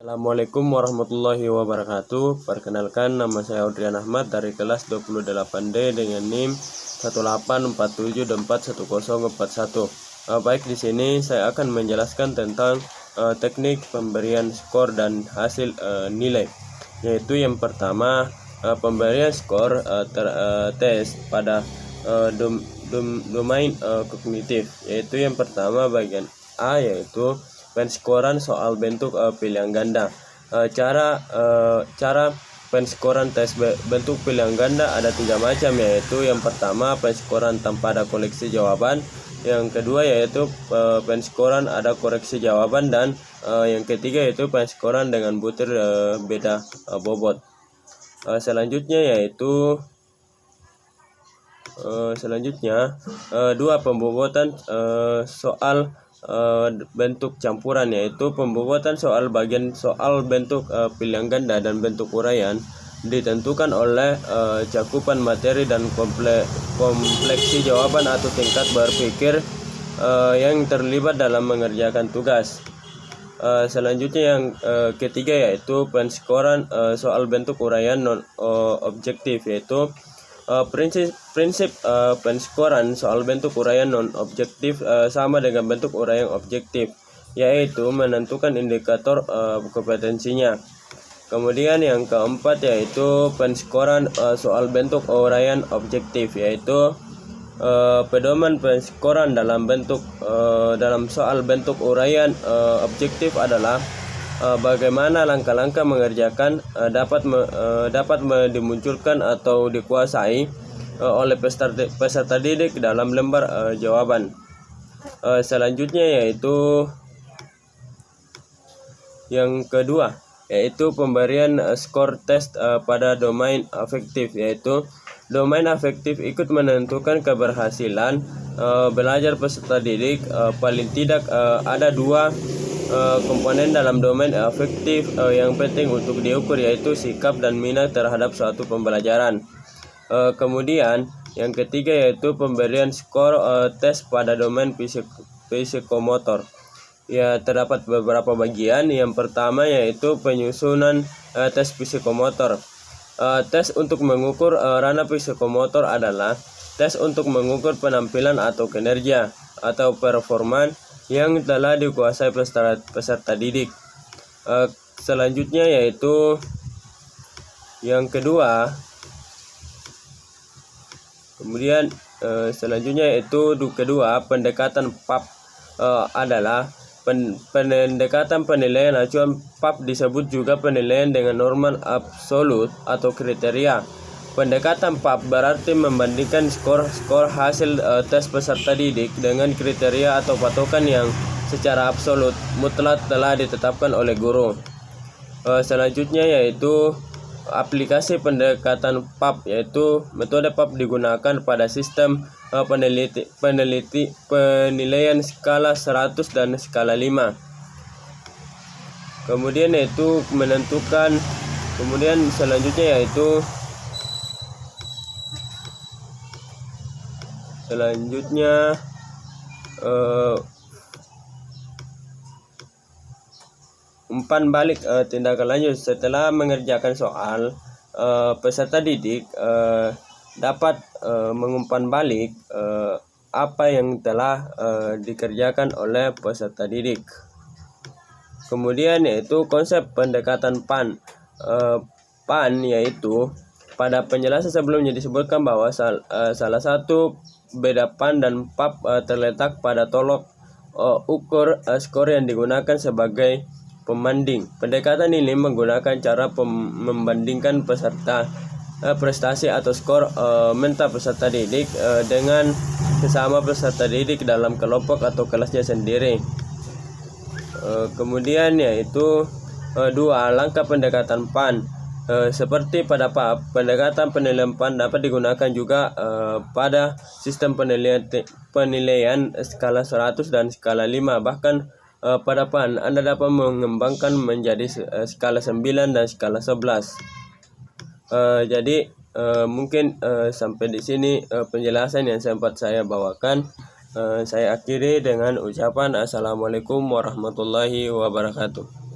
Assalamualaikum warahmatullahi wabarakatuh. Perkenalkan, nama saya Audrian Ahmad dari kelas 28D dengan NIM 184741041. Baik, di sini saya akan menjelaskan tentang teknik pemberian skor dan hasil nilai. Yaitu yang pertama, pemberian skor tes pada domain kognitif. Yaitu yang pertama bagian A, yaitu penskoran soal bentuk pilihan ganda. Cara penskoran tes bentuk pilihan ganda ada 3 macam, yaitu yang pertama penskoran tanpa ada koleksi jawaban, yang kedua yaitu penskoran ada koreksi jawaban, dan yang ketiga yaitu penskoran dengan butir beda bobot. Selanjutnya dua pembobotan soal bentuk campuran, yaitu pembobotan soal bagian soal bentuk pilihan ganda dan bentuk uraian ditentukan oleh cakupan materi dan kompleksi jawaban atau tingkat berpikir yang terlibat dalam mengerjakan tugas. Selanjutnya yang ketiga yaitu penskoran soal bentuk uraian non objektif, yaitu prinsip penskoran soal bentuk uraian non objektif sama dengan bentuk uraian objektif, yaitu menentukan indikator kompetensinya. Kemudian yang keempat yaitu penskoran soal bentuk uraian objektif, yaitu pedoman penskoran dalam soal bentuk uraian objektif adalah bagaimana langkah-langkah mengerjakan dapat dimunculkan atau dikuasai oleh peserta didik dalam lembar jawaban. Selanjutnya yaitu yang kedua, yaitu pemberian skor tes pada domain afektif, yaitu domain afektif ikut menentukan keberhasilan belajar peserta didik. Paling tidak ada 2 komponen dalam domain afektif yang penting untuk diukur, yaitu sikap dan minat terhadap suatu pembelajaran. Kemudian yang ketiga yaitu pemberian skor tes pada domain psikomotor. Ya, terdapat beberapa bagian. Yang pertama yaitu penyusunan tes psikomotor. Tes untuk mengukur ranah psikomotor adalah tes untuk mengukur penampilan atau kinerja atau performan yang telah dikuasai peserta didik. Selanjutnya yaitu yang kedua. Kemudian selanjutnya yaitu kedua, pendekatan PAP adalah pendekatan penilaian acuan. PAP disebut juga penilaian dengan norma absolut atau kriteria. Pendekatan PAP berarti membandingkan skor hasil tes peserta didik dengan kriteria atau patokan yang secara absolut mutlak telah ditetapkan oleh guru. Selanjutnya yaitu aplikasi pendekatan PAP, yaitu metode PAP digunakan pada sistem penilaian skala 100 dan skala 5. Kemudian yaitu selanjutnya umpan balik tindakan lanjut. Setelah mengerjakan soal, peserta didik dapat mengumpan balik apa yang telah dikerjakan oleh peserta didik. Kemudian yaitu konsep pendekatan PAN. PAN yaitu pada penjelasan sebelumnya disebutkan bahwa salah satu beda PAN dan PAP terletak pada tolok ukur skor yang digunakan sebagai pembanding. Pendekatan ini menggunakan cara membandingkan prestasi atau skor mental peserta didik dengan sesama peserta didik dalam kelompok atau kelasnya sendiri. Kemudian yaitu 2 langkah pendekatan PAN. Seperti pada PAP, pendekatan penilaian PAN dapat digunakan juga pada sistem penilaian skala 100 dan skala 5. Bahkan pada PAN Anda dapat mengembangkan menjadi skala 9 dan skala 11. Jadi mungkin sampai di sini penjelasan yang sempat saya bawakan. Saya akhiri dengan ucapan Assalamualaikum warahmatullahi wabarakatuh.